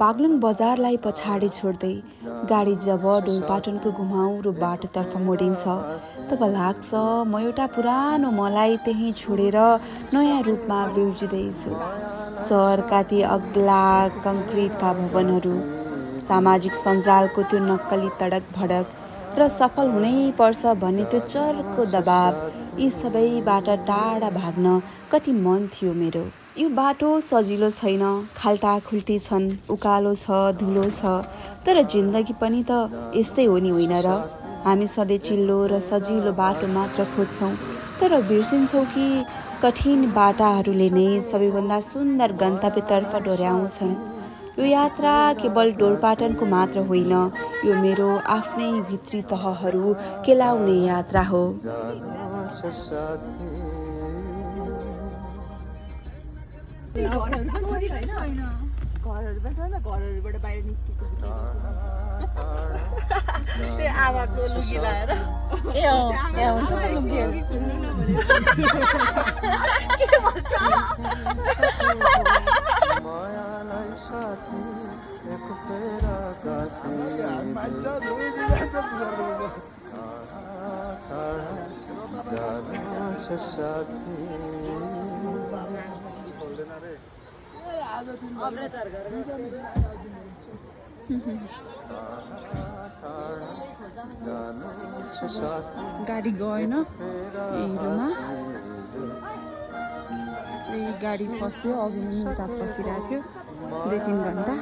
बागलुङ बजारलाई पछाडि छोड्दै गाडी जब डोलपाटनको घुमाउरो बाटोतर्फ मोडिन्छ तब लाग्छ म एउटा पुरानो मलाई त्यहीँ छोडेर नयाँ रूपमा बिउजिँदैछु। सहरका ती अग्ला कङ्क्रिटका भवनहरू, सामाजिक सञ्जालको त्यो नक्कली तडक भडक र सफल हुनै पर्छ भन्ने त्यो चर्को दबाब, यी सबैबाट टाढा भाग्न कति मन थियो मेरो। यो बाटो सजिलो छैन, खाल्टाखुल्टी छन्, उकालो छ, धुलो छ, तर जिन्दगी पनि त यस्तै हो नि होइन र? हामी सधैँ चिल्लो र सजिलो बाटो मात्र खोज्छौँ, तर बिर्सिन्छौँ कि कठिन बाटाहरूले नै सबैभन्दा सुन्दर गन्तव्यतर्फ डोर्याउँछन्। यो यात्रा केवल डोरपाटनको मात्र होइन, यो मेरो आफ्नै भित्री तहहरू केलाउने यात्रा हो। घरहरूबाट बाहिर निस्केको आमाको लुगी लाएर यहाँ हुन्छ त लुगीहरू गाडी गएन हिँड्नुमा, गाडी फस्यो, अघि पनि उता फसिरहेको थियो 2-3 घन्टा।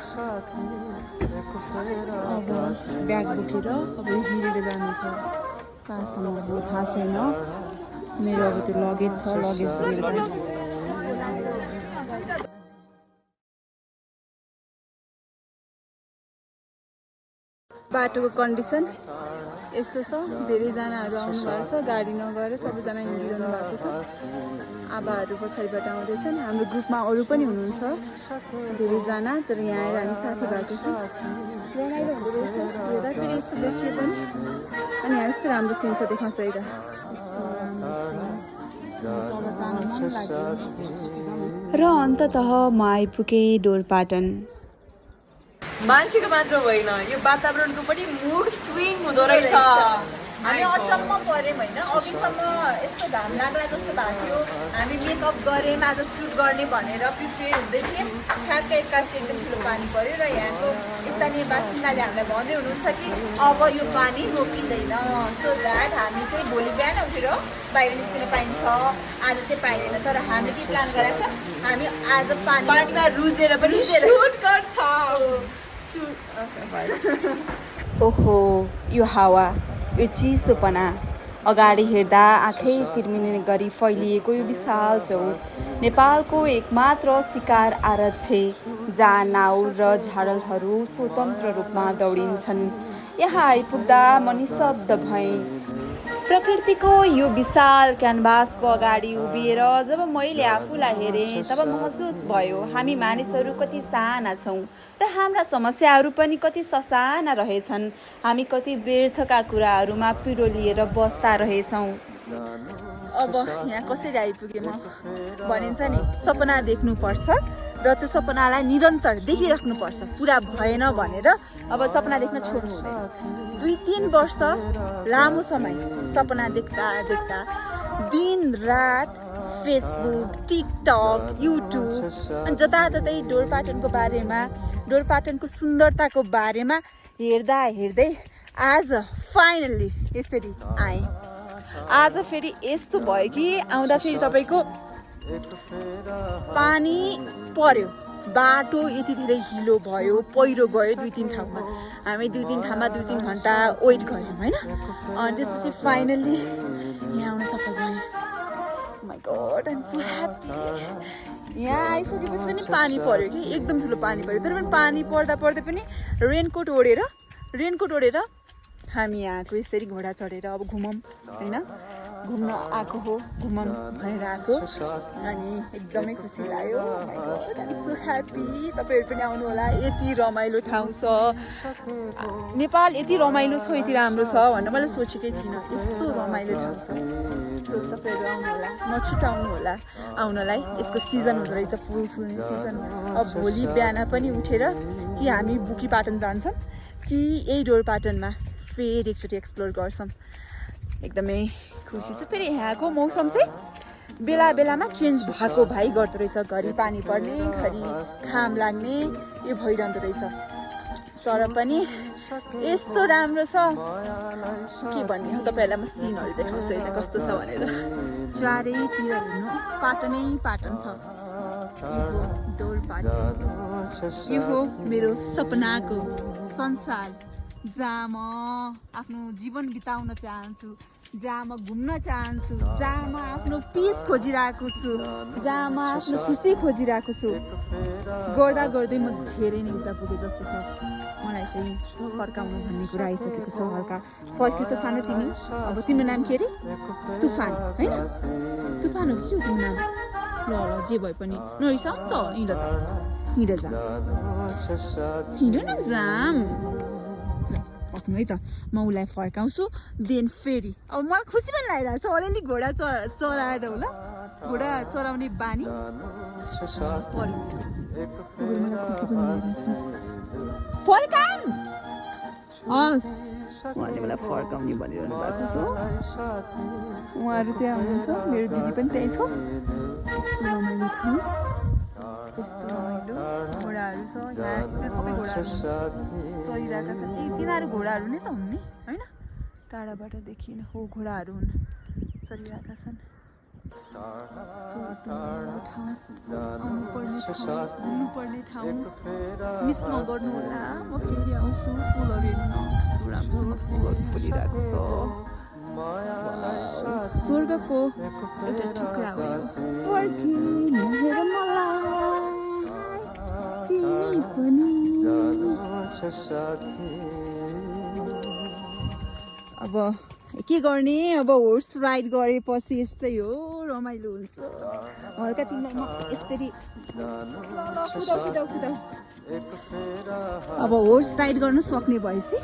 अब ब्याग बोकेर अब हिँडेर जानु छ, कहाँसम्म हो थाहा छैन। मेरो अब त्यो लगेज छ, लगेज लिएर जानु। बाटोको कन्डिसन यस्तो छ, धेरैजनाहरू आउनु भएको छ, गाडी नगएर सबैजना हिँडिरहनु भएको छ। आबाहरू पछाडिबाट आउँदैछन्। हाम्रो ग्रुपमा अरू पनि हुनुहुन्छ धेरैजना, तर यहाँ आएर हामी साथी भएको छौँ। रमाइलो हुँदो रहेछ हेर्दा, फेरि यस्तो देखियो पनि। अनि यहाँ यस्तो राम्रो सिन छ, देखाउँछ है त, तब जान मन लाग्यो। र अन्ततः म आइपुगेँ डोरपाटन। मान्छेको मात्र होइन, यो वातावरणको पनि मुड स्विङ हुँदो रहेछ। हामी अचम्म पऱ्यौँ होइन। अघिसम्म यस्तो घाम लाग्ला जस्तो भएको थियो, हामी मेकअप गऱ्यौँ, आज सुट गर्ने भनेर प्रिपेयर हुँदै थियौँ। ठ्याक्कै एक्कासी एकदम ठुलो पानी पऱ्यो र यहाँको स्थानीय बासिन्दाले हामीलाई भन्दै हुनुहुन्छ कि अब यो पानी रोकिँदैन, सो द्याट हामी चाहिँ भोलि बिहान उठेर बाहिर निस्किन पाइन्छ, आज चाहिँ पाइँदैन। तर हामीले के प्लान गरेको छ, हामी आज पानीमा रुजेर पनि सुट गर्छौँ। ओहो, यो हावा, यो चिसोपना, अगाडि हेर्दा आँखै तिर्मिने गरी फैलिएको यो विशाल चौर नेपालको एकमात्र शिकार आरक्ष्य, जहाँ नाउ र झाडलहरू स्वतन्त्र रूपमा दौडिन्छन्। यहाँ आइपुग्दा म निशब्द भएँ। प्रकृतिको यो विशाल क्यानभासको अगाडि उभिएर जब मैले आफूलाई हेरेँ तब महसुस भयो हामी मानिसहरू कति साना छौँ र हाम्रा समस्याहरू पनि कति ससाना रहेछन्। हामी कति व्यर्थका कुराहरूमा पिरो लिएर बस्दा रहेछौँ। अब यहाँ कसरी आइपुगेँ म? भनिन्छ नि, सपना देख्नुपर्छ र त्यो सपनालाई निरन्तर देखिराख्नुपर्छ। पुरा भएन भनेर अब सपना देख्न छोड्नु हुँदैन। 2-3 वर्ष लामो समय सपना देख्दा देख्दा दिन रात फेसबुक, टिकटक, युट्युब अनि जताततै डोरपाटनको बारेमा, डोरपाटनको सुन्दरताको बारेमा हेर्दा हेर्दै आज फाइनल्ली यसरी आएँ। आज फेरि यस्तो भयो कि आउँदा फेरि तपाईँको पानी पर्यो, बाटो यति धेरै हिलो भयो, पहिरो गयो 2-3 ठाउँमा। हामी 2-3 ठाउँमा 2-3 घन्टा वेट गऱ्यौँ होइन। अनि त्यसपछि फाइनल्ली यहाँ आउन सफल भएँ। My god, I am so happy. यहाँ आइसकेपछि पनि पानी पर्यो कि एकदम ठुलो पानी पर्यो, तर पनि पानी पर्दा पर्दै पनि रेनकोट ओढेर हामी यहाँको यसरी घोडा चढेर अब घुमौँ होइन। घुम्न आएको हो घुमौँ भनेर आएको अनि एकदमै खुसी लाग्यो सो ह्याप्पी तपाईँहरू पनि आउनु होला यति रमाइलो ठाउँ छ नेपाल यति रमाइलो छ यति राम्रो छ भनेर मैले सोचेकै थिइनँ यस्तो रमाइलो ठाउँ छ सो तपाईँहरू आउनु होला नछुटाउनु होला आउनलाई यसको सिजन हुँदो रहेछ फुल फुल्ने सिजन अब भोलि बिहान पनि उठेर कि हामी बुकीपाटन जान्छौँ कि यही डोरपाटनमा फेरि एकचोटि एक्सप्लोर गर्छौँ एकदमै खुसी छु फेरि यहाँको मौसम चाहिँ बेला बेलामा चेन्ज भएको भाइ गर्दो रहेछ घरि पानी पर्ने घरि घाम लाग्ने यो भइरहँदो रहेछ तर पनि यस्तो राम्रो छ के भन्ने हो तपाईँहरूलाई म सिनहरू देखाउँछु यता कस्तो छ भनेर चारैतिर हेर्नु पाटनै पाटन छ यो हो डोरपाटन यो हो मेरो सपनाको संसार जहाँ म आफ्नो जीवन बिताउन चाहन्छु जहाँ म घुम्न चाहन्छु जहाँ म आफ्नो पिस खोजिरहेको छु जहाँ म आफ्नो खुसी खोजिरहेको छु गर्दा गर्दै म धेरै नै उता पुगेँ जस्तो छ मलाई चाहिँ फर्काउनु भन्ने कुरा आइसकेको छ हल्का फर्क्यो त सानो तिमी अब तिम्रो नाम के अरे तुफान होइन तुफान हो कि के हो तिम्रो नाम ल ल जे भए पनि नरिसाउ नि त हिँड जा हिँड न जाम पक्नु है त म उसलाई फर्काउँछु देन फेरि अब मलाई खुसी पनि लागिरहेको छ अलिअलि घोडा चराएर होला घोडा चराउने बानी फर्काउँ हस् उहाँले मलाई फर्काउने भनिरहनु भएको छ उहाँहरू त्यहाँ हुनुहुन्छ मेरो दिदी पनि त्यहीँ छ यस्तो रमाइलो ठाउँ यस्तो रमाइलो घोडाहरू छ यहाँ त्यो सबै घोडाहरू चलिरहेका छन् ए तिनीहरू घोडाहरू नै त हुन् नि होइन टाढाबाट देखिन हो घोडाहरू हुन् चलिरहेका छन् आउनुपर्ने ठाउँ मिस नगर्नु होला म फेरि आउँछु फुलहरू हेर्नु कस्तो राम्रोसँग फुलहरू फुलिरहेको छ स्वर्गको एउटा टुक्रा हो पर्खिनु हेर मलाई तिमी पनि अब के गर्ने अब होर्स राइड गरेपछि यस्तै हो रमाइलो हुन्छ हल्का तिमीलाई म यसरी अब होर्स राइड गर्न सक्ने भएपछि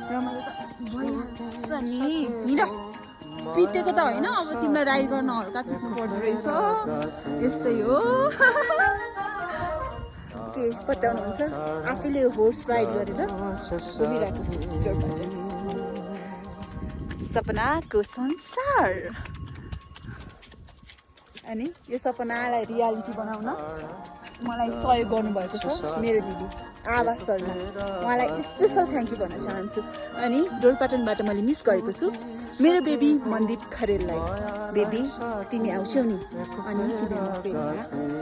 रमाइलो त भइहाल्छ नि हिँड पिटेको त होइन अब तिमीलाई राइड गर्न हल्का पिट्नु पर्दो रहेछ यस्तै हो के पत्याउनुहुन्छ आफैले होर्स राइड गरेर घुमिरहेको छु सपनाको संसार अनि यो सपनालाई रियालिटी बनाउन मलाई सहयोग गर्नुभएको छ मेरो दिदी आभा शर्मा उहाँलाई स्पेसल थ्याङ्क यू भन्न चाहन्छु अनि डोरपाटनबाट मैले मिस गरेको छु मेरो बेबी मन्दिप खरेललाई बेबी तिमी आउँछौ नि अनि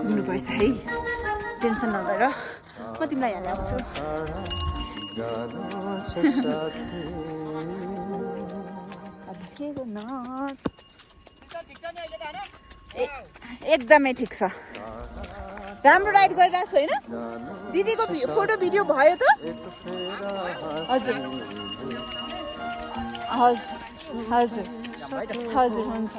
घुम्नुपर्छ है टेन्सन नगर म तिमीलाई यहाँ ल्याउँछु एकदमै ठिक छ राम्रो राइड गरिरहेको छु होइन दिदीको फोटो भिडियो भयो त हजुर हजुर हजुर हजुर हुन्छ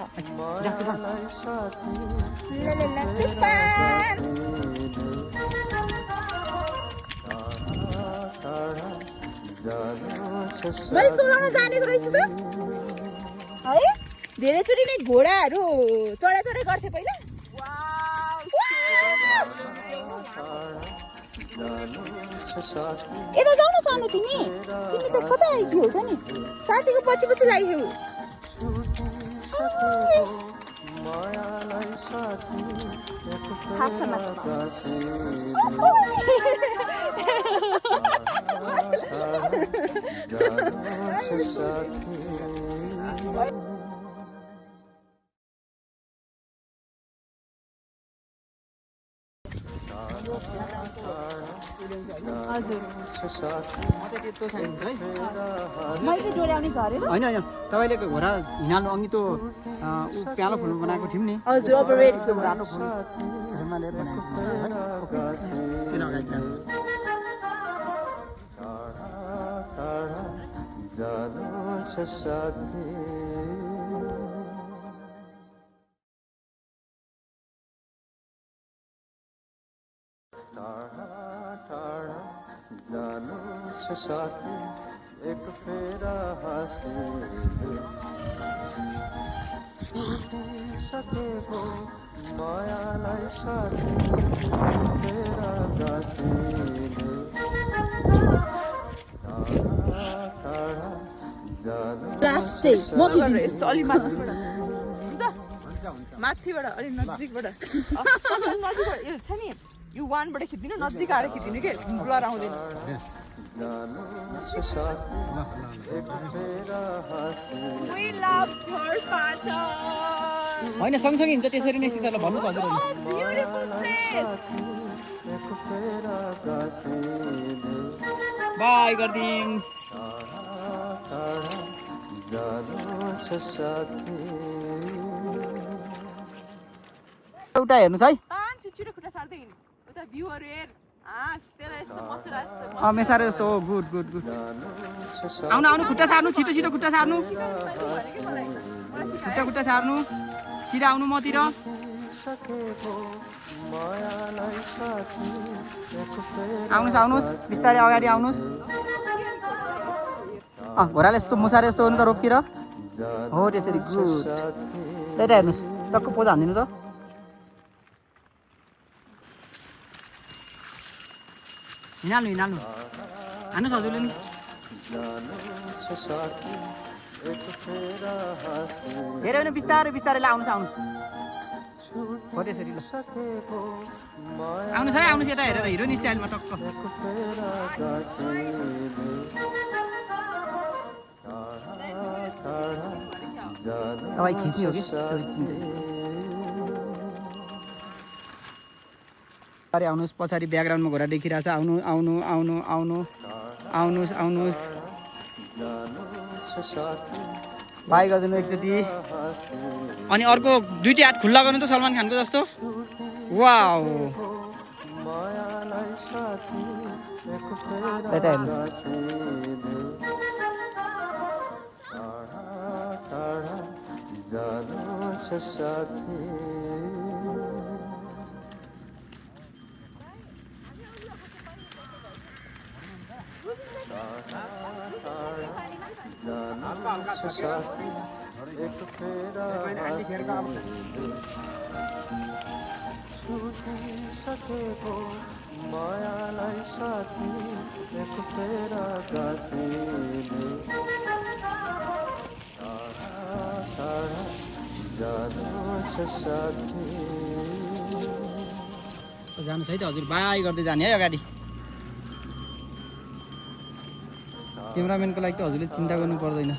मैले चलाउन जानेको रहेछु त है धेरैचोटि नै घोडाहरू चढाइ गर्थे पहिला यता जाऊ न सानो तिमी त कता आइकी हो त नि साथीको पछि पछि लाग्यो हजुर मैले चाहिँ डोर्याउने झरेर होइन होइन तपाईँले घोडा हिँड्नु अघि त प्यालो फुल बनाएको थियौँ नि हजुर अब रेड फुल रातो फुल हिमालय बनाएको प्लास्टिक म खिचिदिन्छु यस्तो अलि माथिबाट हुन्छ माथिबाट अलि नजिकबाट नजिकबाट यो छ नि यो वानबाट खिचिदिनु नजिक आएर खिचिदिनु के ब्लर आउँदैन We love Chorpattan. होइन सँगसँगै हिँड्छ त्यसरी नै सिस्टरलाई भन्नुहोस् हजुर Beautiful place. बाई गरिदिउँ एउटा हेर्नुहोस् है छिटो खुट्टा सार्दै हिँड्नु उता भ्यूहरू हेर त्यसलाई यस्तो बसेर मेसारो जस्तो हो गुड गुड गुड आउनु आउनु खुट्टा सार्नु छिटो छिटो खुट्टा सार्नु खुट्टा खुट्टा सार्नु सिधा आउनु मतिर आउनुहोस् आउनुहोस् बिस्तारै अगाडि आउनुहोस् घोडाले यस्तो मुसारे जस्तो हुनु त रोकतिर हो त्यसरी गुड त्यता हेर्नुहोस् टक्क पोज हानिदिनु त हिँड्नु हिँड्नु हान्नुहोस् हजुरले नि हेऱ्यो भने बिस्तारै बिस्तारै आउनुहोस् आउनुहोस् हो त्यसरी ल आउनुहोस् है आउनुहोस् यता हेरेर हिरोइन स्टाइलमा टक्क तपाईँ खिच्ने हो कि अरे आउनुहोस् पछाडि ब्याकग्राउन्डमा घोडा देखिरहेछ आउनु आउनु आउनु आउनु आउनुहोस् आउनुहोस् बाई गरिदिनु एकचोटि अनि अर्को दुईटी हात खुल्ला गर्नु त सलमान खानको जस्तो वाउ त्यता हेर्नुहोस् जानुहोस् है त हजुर बाई गर्दै जाने है अगाडि क्यामेराम्यानको लागि त हजुरले चिन्ता गर्नु पर्दैन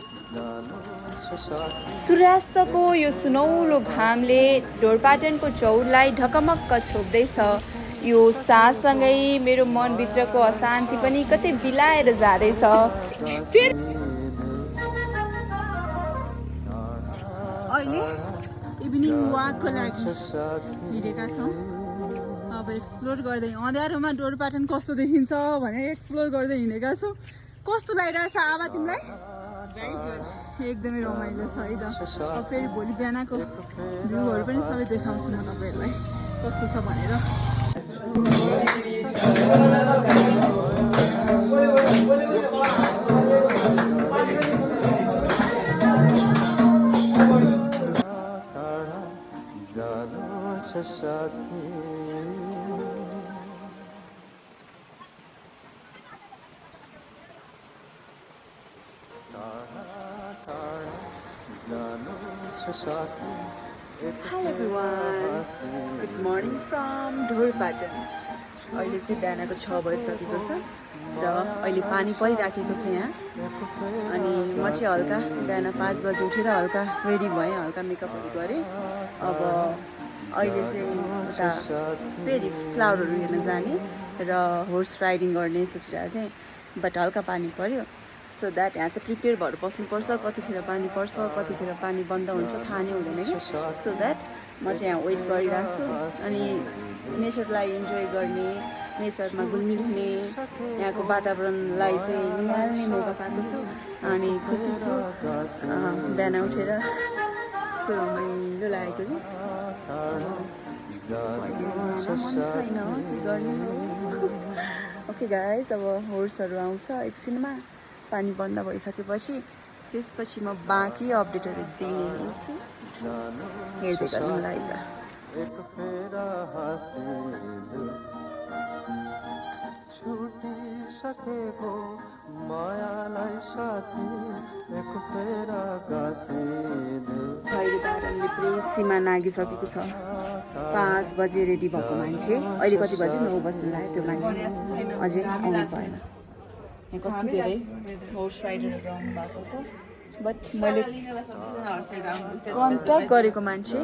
सूर्यास्तको यो सुनौलो घामले ढोरपाटनको चौरलाई ढकमक्क छोप्दैछ यो साँझसँगै मेरो मनभित्रको अशान्ति पनि कतै बिलाएर जाँदैछ अहिले इभिनिङ वाकको लागि हिँडेका छौँ अब एक्सप्लोर गर्दै अँध्यारोमा ढोरपाटन कस्तो देखिन्छ भने एक्सप्लोर गर्दै हिँडेका छौँ कस्तो लागिरहेछ आवा तिमीलाई एकदमै रमाइलो छ है त अब फेरि भोलि बिहानको भ्यूहरू पनि सबै देखाउँछु म तपाईँहरूलाई कस्तो छ भनेर Hi everyone, good morning from Dhorpatan. अहिले चाहिँ बिहानको 6 बजिसकेको छ र अहिले पानी परिराखेको छ यहाँ अनि म चाहिँ हल्का बिहान 5 बजे उठेर हल्का रेडी भएँ हल्का मेकअपहरू गरेँ अब अहिले चाहिँ उता फेरि फ्लावरहरू हेर्न जाने र होर्स राइडिङ गर्ने सोचिरहेको थिएँ बट हल्का पानी पर्यो सो द्याट यहाँ चाहिँ प्रिपेयर भएर बस्नुपर्छ कतिखेर पानी पर्छ कतिखेर पानी बन्द हुन्छ थाहा नै हुँदैन कि सो द्याट म चाहिँ यहाँ वेट गरिरहेको छु अनि नेचरलाई इन्जोय गर्ने नेचरमा घुलमिल हुने यहाँको वातावरणलाई चाहिँ निहाल्ने मौका पाएको छु अनि खुसी छु बिहान उठेर यस्तो रमाइलो लागेको कि मन छैन के गर्ने ओके गाइज, अब होर्सहरू आउँछ एकछिनमा पानी बन्द भइसकेपछि। त्यसपछि म बाँकी अपडेटहरू दिने नै छु, हेर्दै गर्नु मलाई त। एक फेरा हाँसिलु छुटिसकेको मायालाई साथी एक फेरा गाँसिलु। अहिले त आरामले प्रेसीमा नागिसकेको छ। 5 बजे रेडी भएको मान्छे अहिले कति बजे 9 बज्नु लाग्यो, त्यो मान्छे अझै आउनु भएन। यहाँ कति धेरै होर्स राइडरहरू आउनु भएको छ, बट मैले कन्ट्याक्ट गरेको मान्छे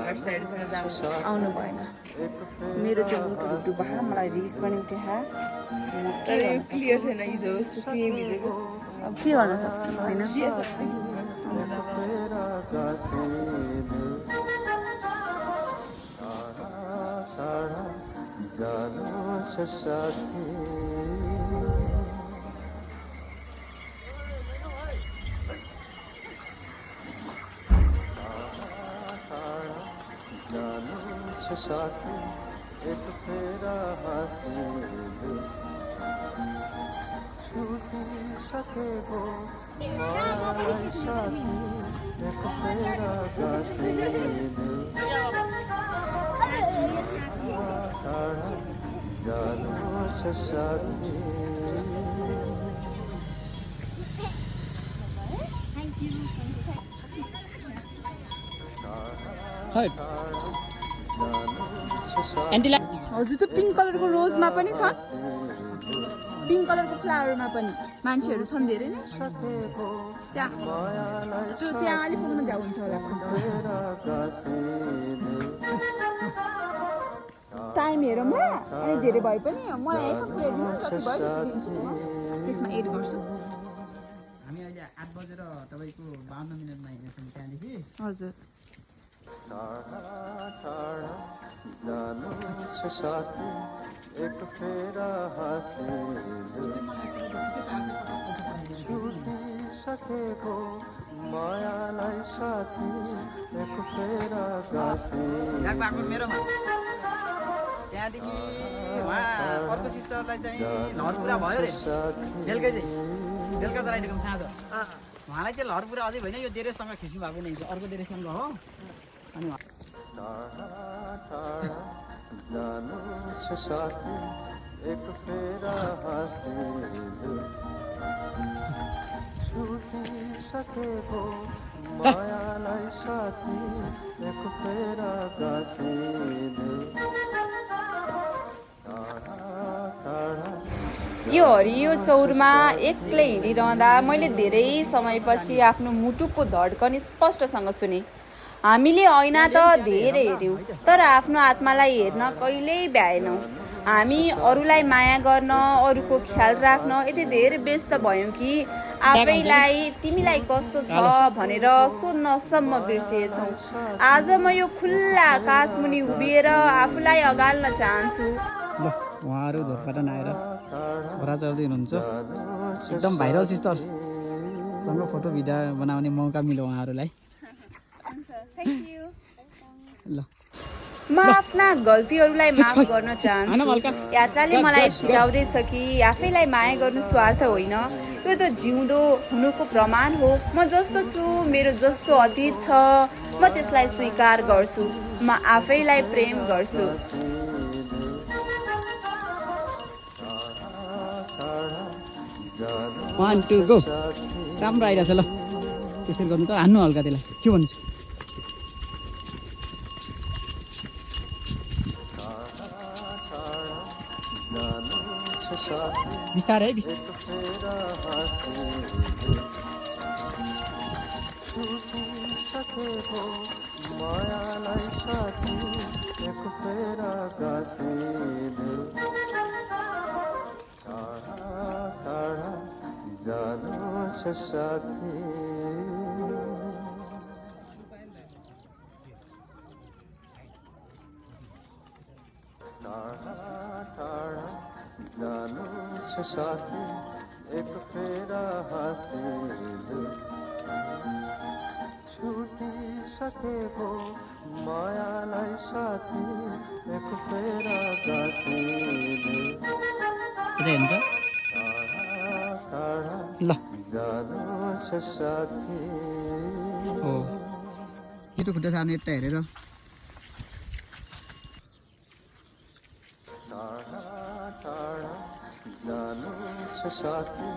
आउनु भएन। मेरो चाहिँ मुटु ढुकढुक भयो, मलाई रिस पनि उठ्यो। क्लियर छैन हिजो जस्तो सेम हिजोको। अब के गर्न सक्छु होइन। साथी एक फेरा हाँसिलु छुटिसकेको मायालाई साथी एक फेरा गाँसिलु। टाढा जानुहोस् साथी। हजुर, त्यो पिङ्क कलरको रोजमा पनि छ, पिङ्क कलरको फ्लावरमा पनि मान्छेहरू छन् धेरै नै त्यहाँ। त्यो त्यहाँ अलिक पुग्न जाऊ हुन्छ होला। टाइम हेरौँ न, अनि धेरै भए पनि मलाई यसो पुऱ्याइदिनु, जति भयो त्यति दिन्छु म, त्यसमा एड गर्छु। हामी अहिले 8 बजेर तपाईँको 52 मिनटमा हिँड्नेछौँ त्यहाँदेखि। हजुर, जानुहोस् साथी एक फेरा हाँसिलु छुटिसकेको मायालाई साथी एक फेरा गाँसिलु। मेरोमा त्यहाँदेखि उहाँ अर्को सिस्टरलाई चाहिँ लहर पुरा भयो रे, बेलुकै चाहिँ बेलुका चलाइदिएको साँझ। उहाँलाई चाहिँ लहर पुरा अझै भएन, यो देरेसँग खिच्नु भएको नै अर्को देरेसँग हो। अनि जानुहोस् साथी एक फेरा हाँसिलु छुटिसकेको मायालाई साथी एक फेरा गाँसिलु। यो हरियो चौरमा एक्लै हिँडिरहँदा मैले धेरै समयपछि आफ्नो मुटुको धड्कन स्पष्टसँग सुने। हामीले ऐना त धेरै हेऱ्यौँ, तर आफ्नो आत्मालाई हेर्न कहिल्यै भ्याएनौँ। हामी अरूलाई माया गर्न, अरूको ख्याल राख्न यति धेरै व्यस्त भयौँ कि आफैलाई तिमीलाई कस्तो छ भनेर सोध्नसम्म बिर्सिएछौँ। आज म यो खुल्ला आकाशमुनि उभिएर आफूलाई अगाल्न चाहन्छु। उहाँहरू धोरपाटन आएर घोडा चढ्दै हुनुहुन्छ। एकदम भाइरल सिस्टरसँग फोटो भिडियो बनाउने मौका मिल्यो उहाँहरूलाई। ल, म आफ्ना गल्तीहरूलाई माफ गर्न चाहन्छु। यात्राले मलाई सिकाउँदैछ कि आफैलाई माया गर्नु स्वार्थ होइन, यो त जिउँदो हुनुको प्रमाण हो। म जस्तो छु, मेरो जस्तो अतीत छ, म त्यसलाई स्वीकार गर्छु। म आफैलाई प्रेम गर्छु। 1 2 गो। राम्रो आइरहेछ। ल, त्यसरी गर्नु त, हान्नु हल्का त्यसलाई, के भन्नुहोस्। बिस्तारै है, बिस्तारै। मायालाई साथी एक फेरा गाँसिलु टाढा जानुहोस् साथी। टाढा जानुहोस् साथी एक फेरा हाँसिलु छुटिसकेको मायालाई साथी एक फेरा गाँसिलु। यता हेर्नु त ल जानुहोस् साथी हो यो त खुट्टा सार्नु यता हेरेर टाढा टाढा जानुहोस् साथी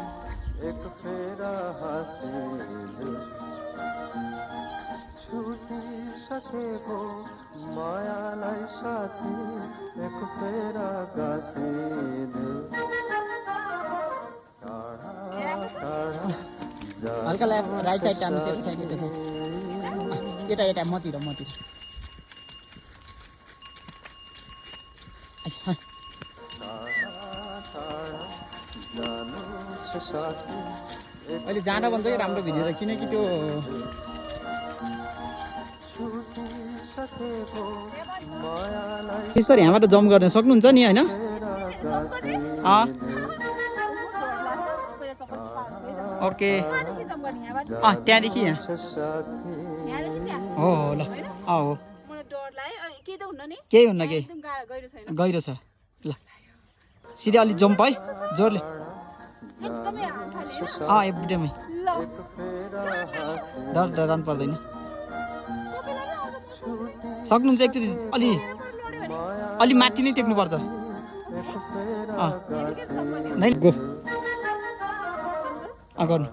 एक फेरा हाँसिदियो छुटिसकेको मायालाई साथी एक फेरा गाँसिदियो टाढा टाढा हल्का राइट साइड टार्नु सेफ्ट साइड यता साइड यता यता मतिर अच्छा अहिले जाँदा भन्छ कि राम्रो भिडियो छ किनकि त्यो त्यसरी यहाँबाट जम्प गर्न सक्नुहुन्छ नि होइन ओके त्यहाँदेखि यहाँ हो ल हो केही हुन्न केही गहिरो छ ल सिधै अलिक जम्प है जोरले एकदमै डराउनु पर्दैन सक्नुहुन्छ एकचोटि अलि माथि नै टेक्नुपर्छ नै गो गर्नु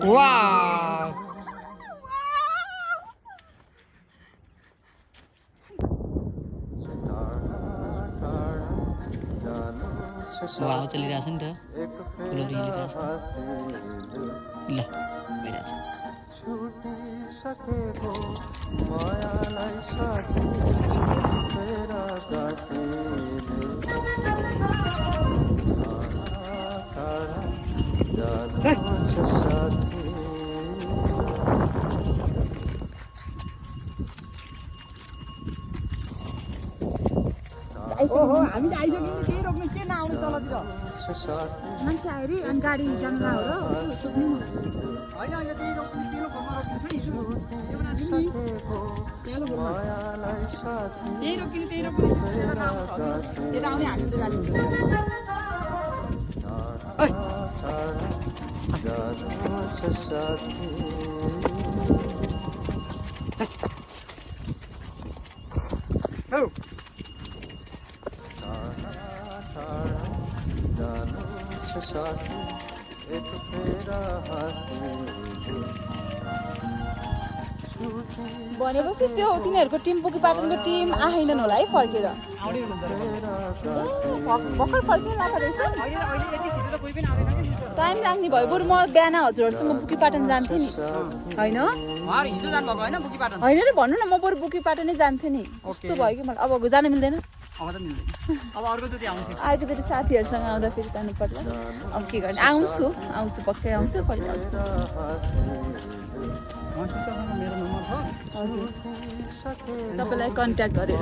वाउ हावा चलिरहेछ नि त फुलहरू हिँडिरहेछ ल भइरहेछ ओहो हामी त आइसक्यौँ नि केही रोक्नुहोस् के नआउनु तलतिर मान्छे आयो अरे अनि गाडी जान्ला हो र सोध्नु म होइन होइन त्यही रोक्नु तेलो घरमा रोक्नु त्यही रोकिनु त्यही रोक्नु यता आउने हामी त गाडी एक फेरा भनेपछि त्यो तिनीहरूको टिम बुकीपाटनको टिम आएनन् होला है फर्केर भर्खर फर्किन लाग्दो रहेछ टाइम लाग्ने भयो बरु म बिहान हजुरहरूसँग बुकीपाटन जान्थेँ नि होइन हिजो जानुभएको होइन बुकीपाटन होइन र भन्नु न म बरु बुकीपाटन नै जान्थेँ नि कस्तो भयो कि मलाई अब जानु मिल्दैन अब त मिल्दैन अब अर्कोचोटि आउँछु अर्कोचोटि साथीहरूसँग आउँदा फेरि जानु पर्ला अब के गर्ने आउँछु पक्कै आउँछु कहिले आउँछु मेरो नम्बर छ हजुर तपाईँलाई कन्ट्याक्ट गरेर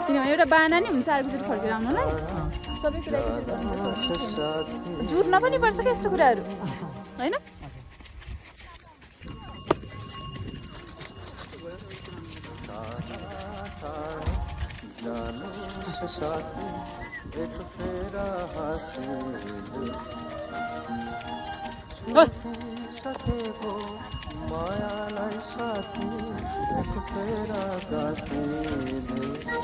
किनभने एउटा बाना नि हुन्छ अर्कोचोटि फर्केर आउनुलाई सबै कुरा जुर्न पनि पर्छ क्या यस्तो कुराहरू होइन एक फेरा सकेको मायालाई साथी एक फेरा गाँसिदियो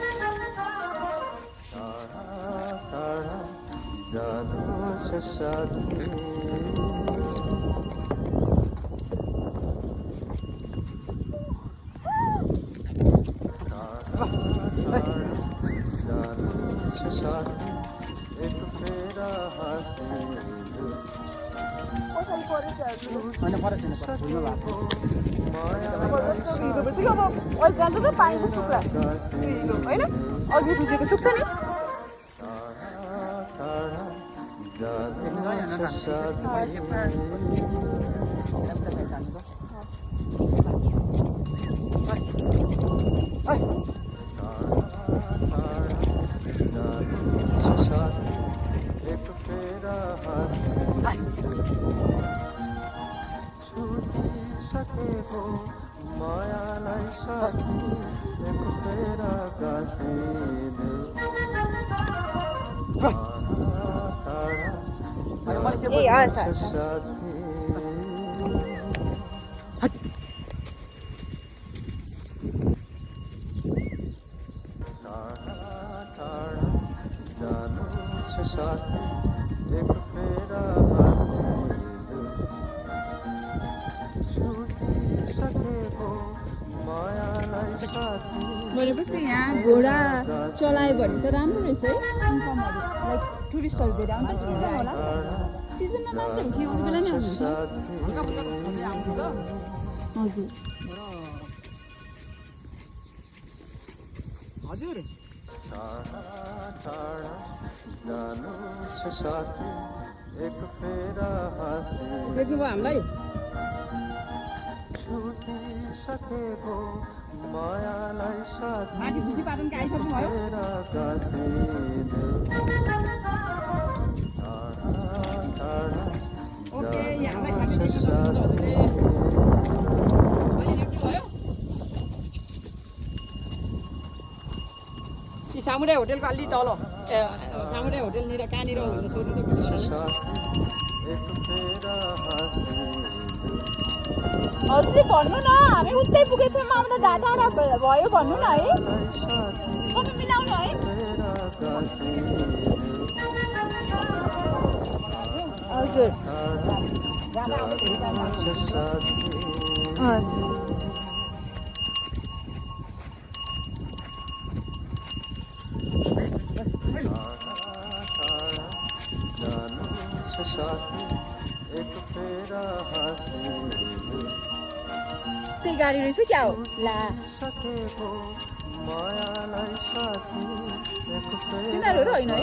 टाढा टाढा जानुहोस् साथी होइन फरक छैन भुइँमा भएको छ पानीको सुक्ला होइन अघि बुझेको सुक्छ नि छुटिसकेको एक फेरा गाँसे दिल ए हस् हस् साथी टाढा जानु छ साथी एक फेरा हाँसिदियो छुटिसकेको मायालाई साथी भनेपछि यहाँ घोडा चलायो भने त राम्रो रहेछ है इन्कमहरू लाइक टुरिस्टहरू धेरै आउँछ सिजन होला सिजनमा मात्रै हो कि अरू बेला नै आउनुहुन्छ हजुर हजुर टाढा जानु छ साथी एक फेरा हाँसिदियो देख्नुभयो हामीलाई छुटिसकेको मायालाई साथी माथि बुद्धि पाटनका आइसक्नु भयो फेरा गाँसिदियो टाढा ओके हामीलाई खाली देख्न सक्नुहुन्छ हजुरले अहिले देख्नुभयो कि सामुदाय होटेलको अलि तल सामुदाय होटेलनिर कहाँनिर हो भनेर सोध्नु त एक फेरा हाँसिदियो हजुरले भन्नु न हामी उतै पुगेको थियौँ आउँदा टाढा भयो भन्नु न है तपाईँ मिलाउनु है हजुर हजुर त्यही गाडी रहेछ क्या हो ला तिनीहरू र होइन है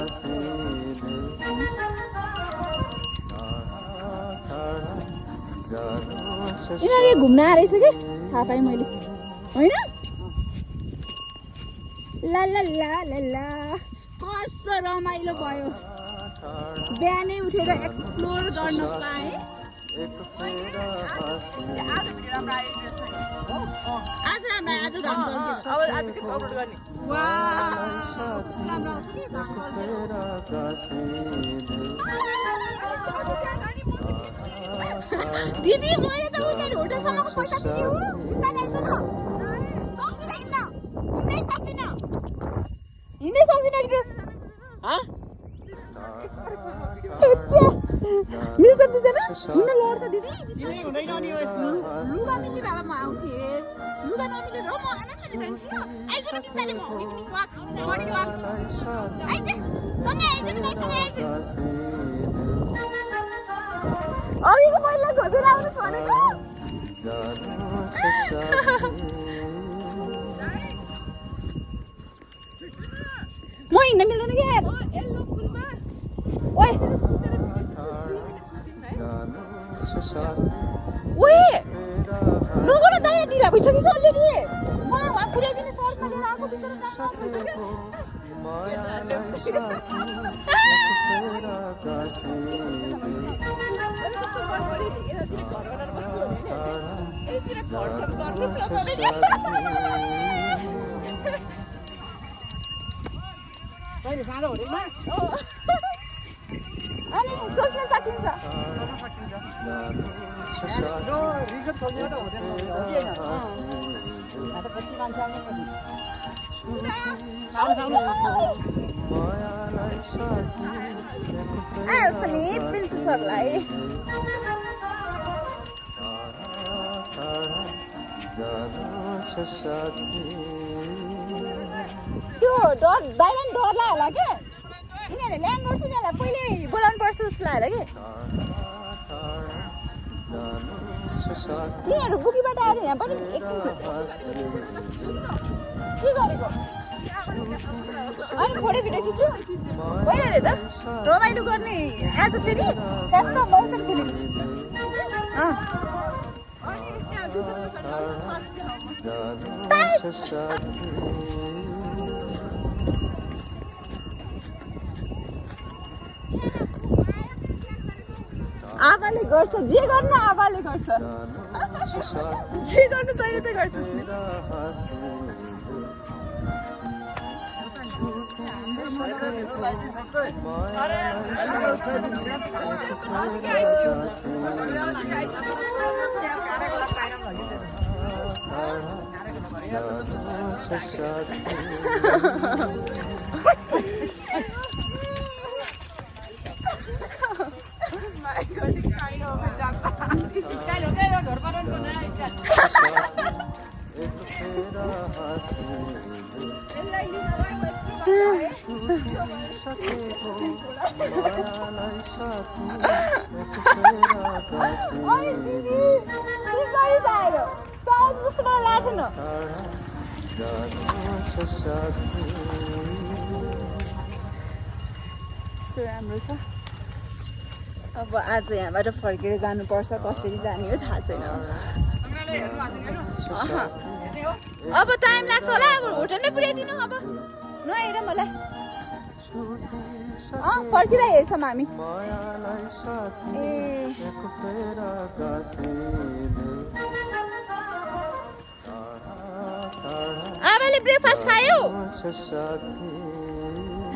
यिनीहरू घुम्न आएर रहेछ कि थाहा पाएँ मैले होइन ला ला ला ला ला कस्तो रमाइलो भयो बिहानै उठेर एक्सप्लोर गर्न पाएँ आज हामीलाई आज घाम दिदी मैले त उनीहरू होटलसम्मको पैसा दिने हो बिस्तारै आइज न सक्दिनँ हिँड्नै सक्दिनँ कि मिल्छ दिँदैन हुन लड्छ दिदी लुगा मिल्ने भए म आउँथेँ लुगा नमिलेर म आनन्दले जान्छु ल आइज न बिस्तारै म इभिनिङ वाक मर्निङ वाक आइज सँगै आइज न सँगै आइज अघिको पहिला घोकेर आउनु भनेको म हिँड्न मिल्दैन कि यार ओए ओए नगर त यहाँ ढिला भइसक्यो अलरेडी मलाई वहाँ पुर्याइदिने सर्टमा लिएर आएको बिचरा कहिले साँझ होटेलमा अनि सोच्न सकिन्छ रिजर्भ छोड्ने एउटा होटेलमा हो कि होइन कति मान्छे आउँछ नि प्रिन्सेसहरूलाई त्यो डर दाइलाई डर लाग्यो होला क्या यिनीहरूले ल्याङ्गोर्स यिनीहरूलाई पहिल्यै बोलाउनु पर्छ जस्तो लाग्यो होला कि यिनीहरू बुकीबाट आएर यहाँ पनि एकछिन के गरेको अनि फोटो भिडियो खिच्छु भइहाल्यो त रमाइलो गर्ने आज फेरि ठ्याक्क मौसम खुलेको आमाले गर्छ जे गर्नु आमाले गर्छ जे गर्नु तैँले त गर्छस् नि स्टाइल हो क्या यो घर बनाउनुको नयाँ स्टाइल एक तेरा हाथी सके हो मायालाई साथी एक तेरा गाथी अनि दिदी बिस्तारै जायो ताउ जस्तो मलाई लाग्दैन टाढा जानुहोस् साथी यस्तो राम्रो छ अब आज यहाँबाट फर्केर जानुपर्छ कसरी जाने हो थाहा छैन अब टाइम लाग्छ होला अब होटलमै पुर्याइदिनु अब नहेर मलाई फर्किँदा हेर्छौँ हामी मायालाई साथी ए एक तेरा गाथी आमाले ब्रेकफास्ट खायो साथी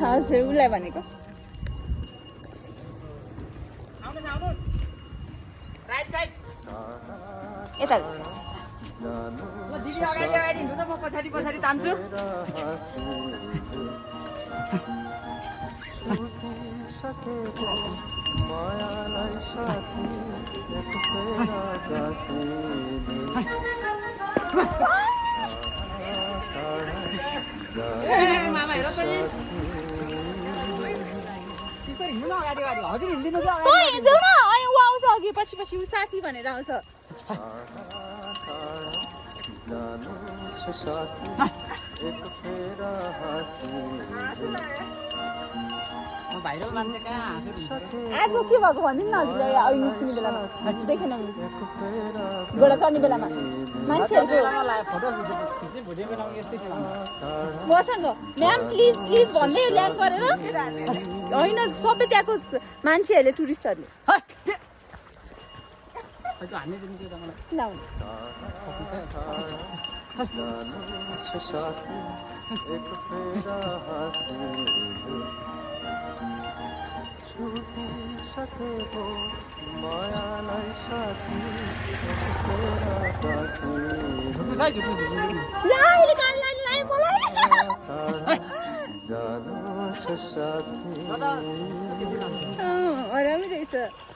हजुर उसलाई भनेको आउनुहोस् राइट साइड यता ल दिदी अगाडि हिँड्नु त म पछाडि पछाडि तान्छु सकेको मायालाई साथी एक तेरा गाथी मामा हेर त नि सिस्टर हिँड्नु न अगाडि अगाडि हजुर हिँड्दिनु कि तँ अगाडि हिँड्देऊ न अनि ऊ आउँछ अघि पछि पछि ऊ साथी भनेर आउँछ जानुहोस् साथी एक तेरा हाथी म भाइरल मान्छे कहाँ हाँसु हुन्छ आज के भएको भनिदिनु न हजुरलाई अघि निस्किने बेलामा देखेन मैले एक तेरा घोडा चढ्ने बेलामा मान्छेहरूको फोटो खिच्ने भिडियो बनाउनु यस्तै थियो मसँग म्याम प्लिज प्लिज भन्दै ल्याङ गरेर होइन सबै त्यहाँको मान्छेहरूले टुरिस्टहरूले हान्ने दिनु थियो त मलाई लाउनु जानुहोस् साथी एक तेरा हाथी छुटिसकेको मायालाई साथी एक तेरा गाथी ला अहिले गाडी लाने लाए मलाई जानुहोस् साथी राम्रो रहेछ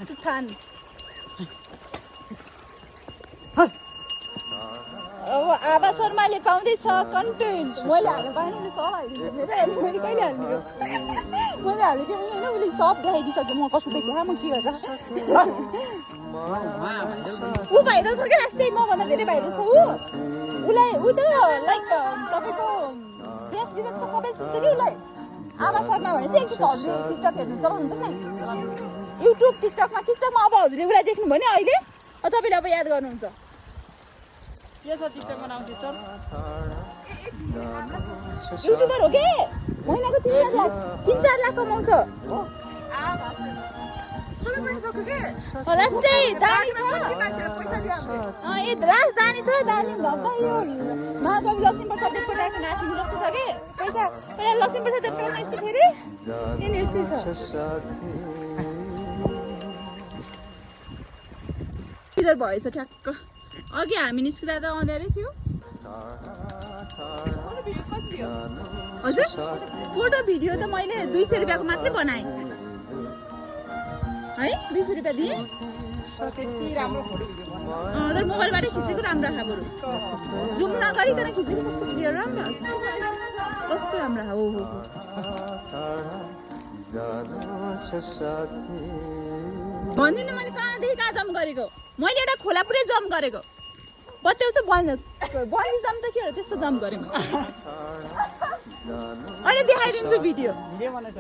तुफान अब आभा शर्माले पाउँदैछ कन्टेन्ट मैले हाल्नु पाएन उसले सब हालिदिन्छ मेरो मैले कहिले हाल्नु मैले हालेको पनि होइन उसले सब देखाइदिइसक्यो म कस्तो देख्यो म के गरेर ऊ भाइरल छ क्या लास्ट टाइम मभन्दा धेरै भाइरल छ ऊ उसलाई ऊ त लाइक तपाईँको देश विदेशको सबै चिन्छ कि उसलाई आभा शर्मा भनेपछि एकचोटि हजुरले टिकटक हेर्नु चलाउनुहुन्छ नि युट्युब टिकटकमा अब हजुरले उसलाई देख्नु भने अहिले तपाईँले अब याद गर्नुहुन्छ के छ टिकटकमा नाम सिस्टर युट्युबर हो के महिनाको 3-4 लाख कमाउँछ लास्टै दानी छ ए लास्ट दानी छ दानी भक्ता यो महाकवि लक्ष्मीप्रसाद देवकोटाको नातिनी जस्तो छ कि पैसा पहिला लक्ष्मीप्रसाद देवकोटामा यस्तो थियो अरे यिनी यस्तै छ किधर भएछ ठ्याक्क अघि हामी निस्किँदा त अँध्यारै थियो हजुर फोटो भिडियो त मैले 200 रुपियाँको मात्रै बनाएँ है 200 रुपियाँ दिएँ त्यति राम्रो फोटो भिडियो तर मोबाइलबाटै खिचेको राम्रो आयो बरु जुम नगरिकन खिचेको कस्तो क्लियर राम्रो आउँछ कस्तो राम्रो हो हो भन्दिनँ मैले कहाँदेखि कहाँ जम्प गरेको मैले एउटा खोला पुरै जम्प गरेको बत्याउँछ बन्दी जम्प त के हो त्यस्तो जम्प गरेँ मैले अहिले देखाइदिन्छु भिडियो भिडियो बनाउँछ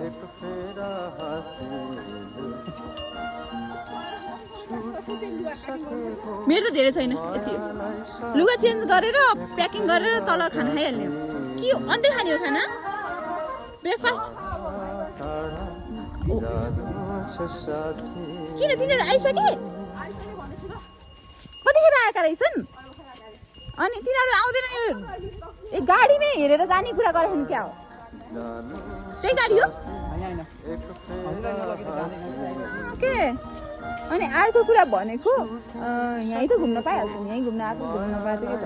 मेरो त धेरै छैन यति हो लुगा चेन्ज गरेर प्याकिङ गरेर तल खाना खाइहाल्ने हो के हो अन्त्य खाने हो खाना ब्रेकफास्ट किन तिनीहरू आइसके कतिखेर आएका रहेछन् अनि तिनीहरू आउँदैन ए गाडीमै हेरेर जाने कुरा गरेछन् क्या हो त्यही गाडी हो होइन हजुरलाई नलगे त जाँदैन के अनि अर्को कुरा भनेको यहीँ त घुम्न पाइहाल्छ नि यहीँ घुम्न आएको घुम्न पाएको के त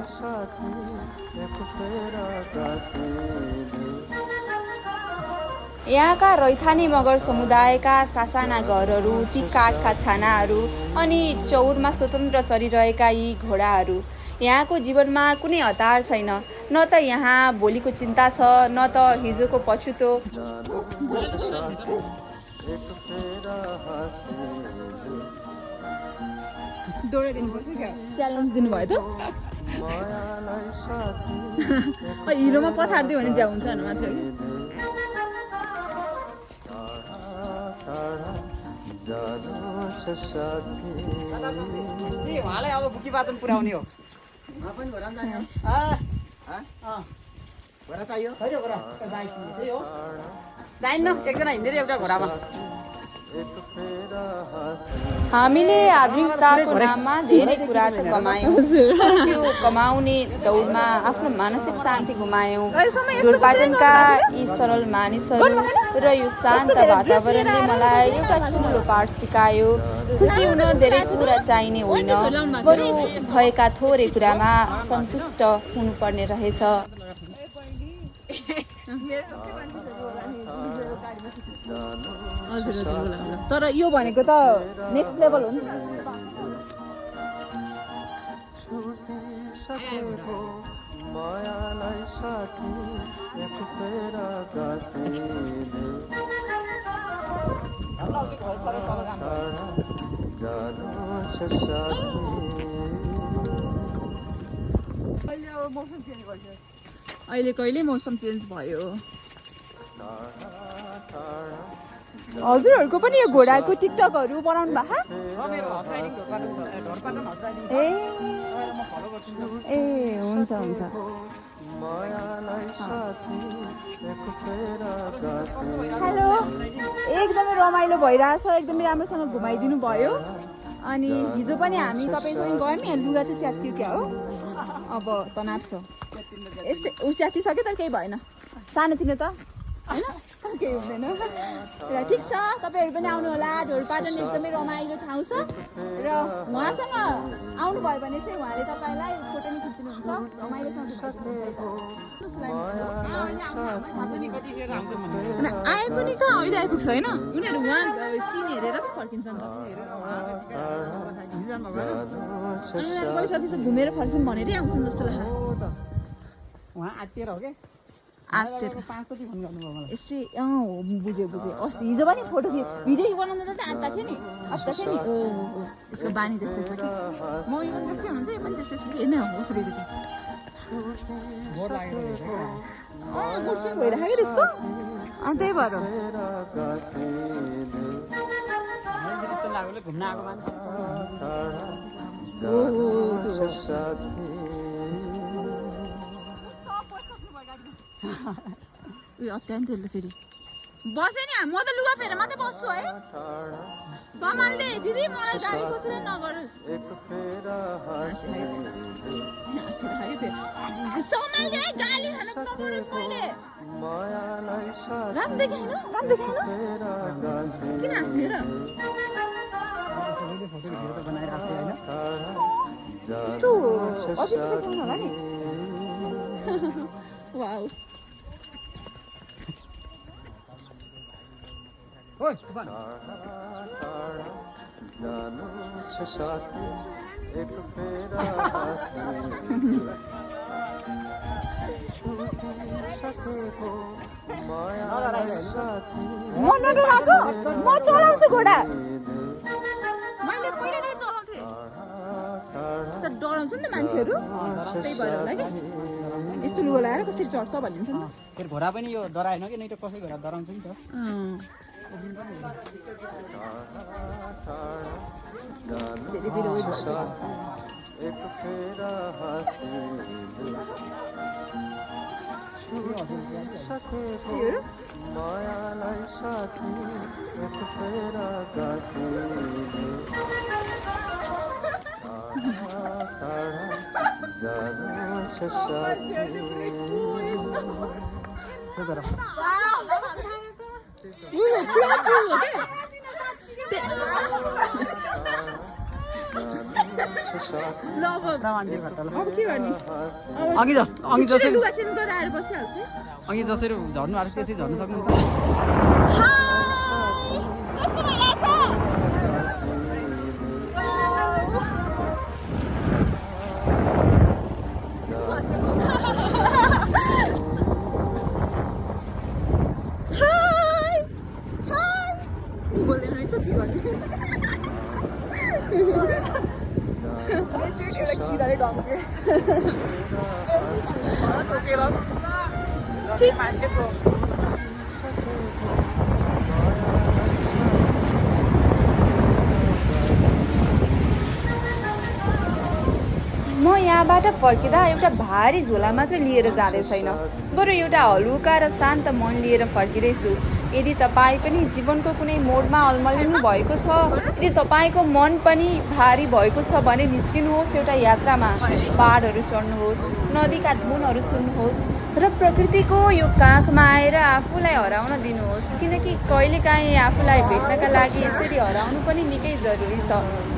यहाँका रैथाने मगर समुदायका सासाना घरहरू ती काठका छानाहरू अनि चौरमा स्वतन्त्र चलिरहेका यी घोडाहरू यहाँको जीवनमा कुनै हतार छैन न त यहाँ भोलिको चिन्ता छ न त हिजोको पछुतो दौडाइदिनुपर्छ क्या च्यालेन्ज दिनुभयो त हिरोमा पछाडिदियो भने ज्या हुन्छ मात्र उहाँलाई अब बुकी बादन पुर्याउने हो घोडा चाहियो चाहिन्न एकजना हिँडेर एउटा घोडामा हामीले आधुनिकताको नाममा धेरै कुरा त कमायौँ तर त्यो कमाउने दौडमा आफ्नो मानसिक शान्ति गुमायौँ ढोरपाटनका यी सरल मानिसहरू र यो शान्त वातावरणले मलाई एउटा ठुलो पाठ सिकायो खुसी हुन धेरै कुरा चाहिने होइन बरु भएका थोरै कुरामा सन्तुष्ट हुनुपर्ने रहेछ हजुर तर यो भनेको त नेक्स्ट लेभल हो नि अहिले कहिले मौसम चेन्ज भयो हजुरहरूको पनि यो घोडाको टिकटकहरू बनाउनु भएको ए हुन्छ हुन्छ हेलो एकदमै रमाइलो भइरहेछ एकदमै राम्रोसँग घुमाइदिनु भयो अनि हिजो पनि हामी तपाईँसँग गयौँ यहाँ लुगा चाहिँ च्यातियो क्या हो अब तनाव छ यस्तै ऊ च्यातिसक्यो तर केही भएन सानोतिनो त होइन केही हुँदैन र ठिक छ तपाईँहरू पनि आउनु होला ढोरपाटन एकदमै रमाइलो ठाउँ छ र उहाँसँग आउनुभयो भने चाहिँ उहाँले तपाईँलाई फोटो नि खिचिदिनुहुन्छ रमाइलोसँग आए पनि कहाँ अहिले आइपुग्छ होइन उनीहरू उहाँ सिन हेरेर पो फर्किन्छ नि त अनि उनीहरू गइसकेपछि घुमेर फर्किनु भनेरै आउँछन् जस्तो लाग्छ उहाँ आत्तिएर हो क्या यसै बुझेँ अस्ति हिजो पनि फोटो भिडियो बनाउँदा त आत्ता थियो नि आत्ता थियो नि यसको बानी त्यस्तै छ कि म यो पनि त्यस्तै हुनुहुन्छ यो पनि त्यस्तै छ कि होइन मुडसिङ भइरहेको कि त्यसको त्यही भएर घुम्न आएको मान्छे उयो अत्यान्त त्यसले फेरि बसेँ नि म त लुगा फेर मात्रै बस्छु है सम्हाल्दै दिदी मलाई गाडी कसैले नगरोस् सम्हाल्दै है गाली खान नगरोस् मैले राम देखाएन किन हाँस्ने र त्यस्तो अझै देखाउनु होला नि वाउ म नडराएको म चलाउँछु घोडा मैले पहिल्यैदेखि चलाउँथेँ त डराउँछ नि त मान्छेहरू त्यही भएर होला कि यस्तो लुगा लगाएर कसरी चढ्छ भनिन्छ नि फेरि घोडा पनि यो डराएन कि नै त कसै घोडा डराउँछ नि त धेरै फेरि उयो भएछ ल अब मान्छे घट्टाल अब के गर्ने अघि जसरी लुगा चेन्ज गरेर आएर बसिहाल्छु है। अघि जसरी झर्नु आएको त्यसरी झर्नु सक्नुहुन्छ कस्तो भइरहेछ? हाय हाय बोल्दैन रहेछ के गर्ने म यहाँबाट फर्किँदा एउटा भारी झोला मात्र लिएर जाँदै छैन, बरु एउटा हलुका र शान्त मन लिएर फर्किँदैछु। यदि तपाईँ पनि जीवनको कुनै मोडमा अल्मलिनु भएको छ, यदि तपाईँको मन पनि भारी भएको छ भने निस्किनुहोस् एउटा यात्रामा। पहाडहरू चढ्नुहोस्, नदीका धुनहरू सुन्नुहोस् र प्रकृतिको यो काखमा आएर आफूलाई हराउन दिनुहोस्, किनकि कहिलेकाहीँ आफूलाई भेट्नका लागि यसरी हराउनु पनि निकै जरुरी छ।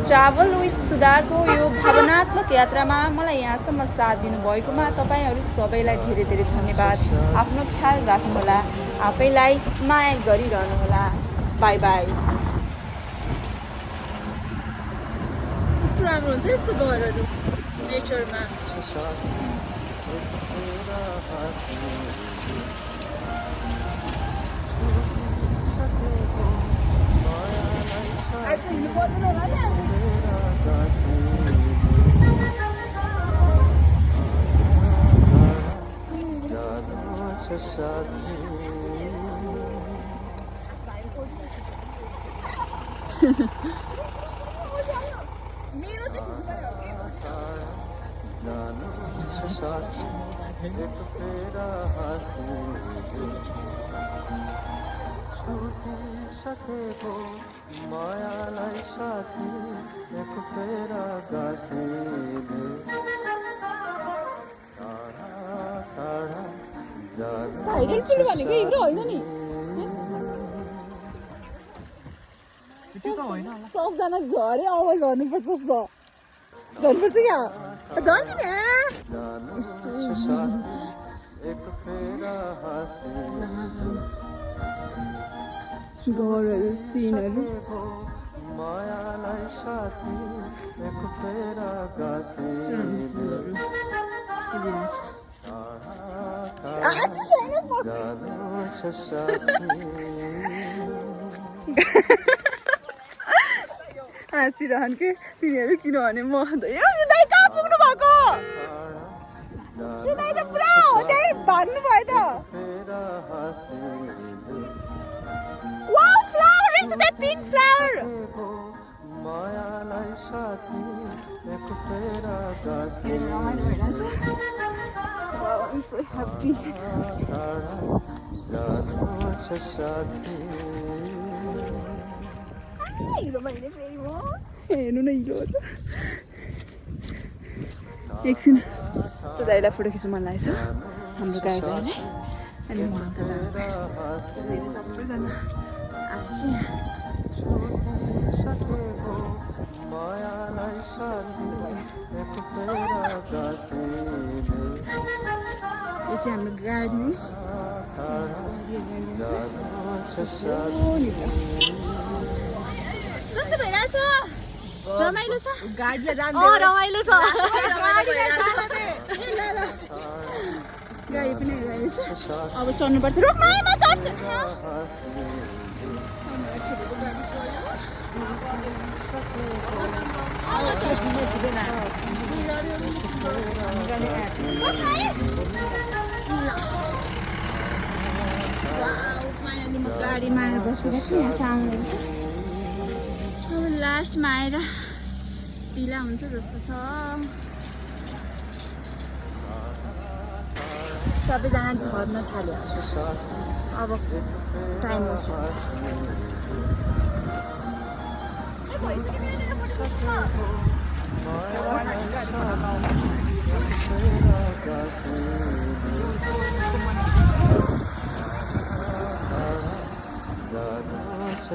ट्राभल विथ सुधाको यो भावनात्मक यात्रामा मलाई यहाँसम्म साथ दिनुभएकोमा तपाईँहरू सबैलाई धेरै धेरै धन्यवाद। आफ्नो ख्याल राख्नुहोला, आफैलाई माया गरिरहनुहोला। By by. कस्तो राम्रो हुन्छ यस्तो घरहरू नेचरमा। सकेको मायालाई साथी एक फेरा गाँसिने टाढा टाढा भाइरल पुल भनेको हिरो होइन नि। सबजना झरे आवाज गर्नुपर्छ जस्तो झर्नुपर्छ क्या झर्दिन यस्तो एक फेरा घरहरू सिनहरू मायालाई साथी एक फेरा गाँसिने हाँसिरहन् के तिनीहरू, किनभने म यो दाइ कहाँ पुग्नु भएको? यो दाइ त पुरा हो त्यही भन्नु भयो त। Wow flower is the pink flower. मायालाई साथी एक फेरा गाँसिने I'm so happy. हिरो मैले फेरि म हेर्नु न हिरो एकछिन त्यो दाइलाई फोटो खिच्नु मन लागेको छ हाम्रो गाई दाइलाई। अनि म अन्त जानु सबैजना मायालाई साथी एक फेरा गाँसिने यो चाहिँ हाम्रो गाडी कस्तो भइरहेछ? रमाइलो छ गाडीले रमाइलो छ गाडी पनि आइरहेछ। अब चढ्नुपर्छ। रोक्न है म चढ्छु। अनि म गाडीमा आएर बसिरहेछु यहाँ सामने। अब लास्टमा आएर ढिला हुन्छ जस्तो छ। सबैजना झर्न थाल्यो। अब टाइम वेस्ट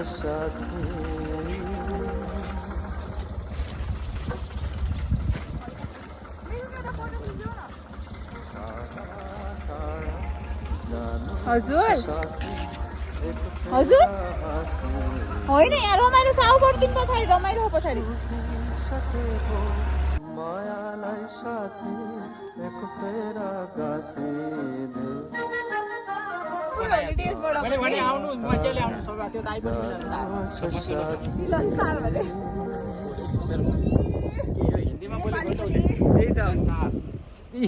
साथी हजुर हजुर होइन यहाँ रमाइलो छ आऊ बर्दिन पछाडि रमाइलो हो पछाडि मायालाई साथी एक फेरा गाँसिदियो मैले भने आउनु मजाले आउनु सबै त्यो त आइपुग्नु हिन्दीमा बोलेको त त्यही त सार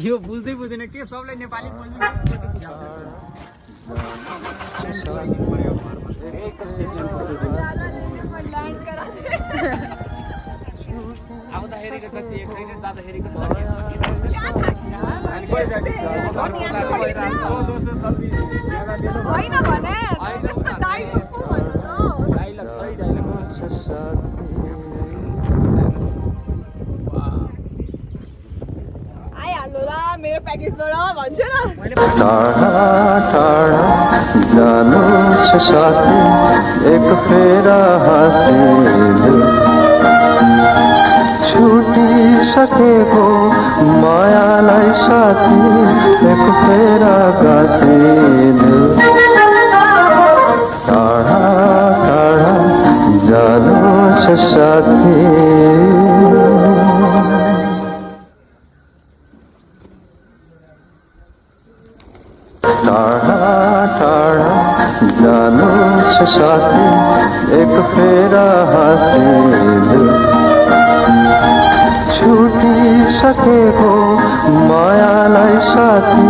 यो बुझ्दै बुझ्दैन के सबलाई नेपाली बोल्नु एकदम सेफ्टी आउँदाखेरिको जति एक्साइटेड जाँदाखेरिको होइन भने त्यस्तो डाइलग पो भन्नु न डाइलग सही डाइलग आइहाल्नु ल मेरो प्याकेजबाट भन्छु न टाढा टाढा जानु छ साथी एक फेरा हाँसिदियो छुटिसकेको मायालाई साथी एक फेरा गाँसिदियो टाढा टाढा जानु छ साथी टाढा टाढा जानु छ साथी एक फेरा हाँसिदियो छुटिसकेको मायालाई साथी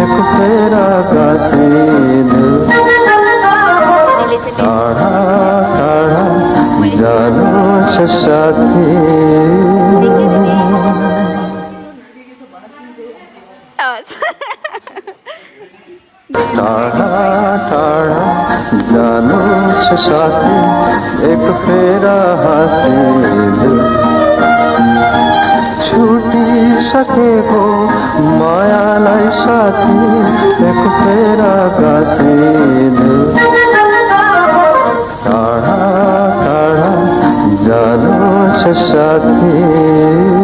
एक फेरा गाँसिदियो टाढा टाढा जानु छ साथी टाढा टाढा जानु छ साथी एक फेरा हाँसिदियो छुटिसकेको मायालाई साथी एक फेरा गाँसिदियो टाढा टाढा जानु छ साथी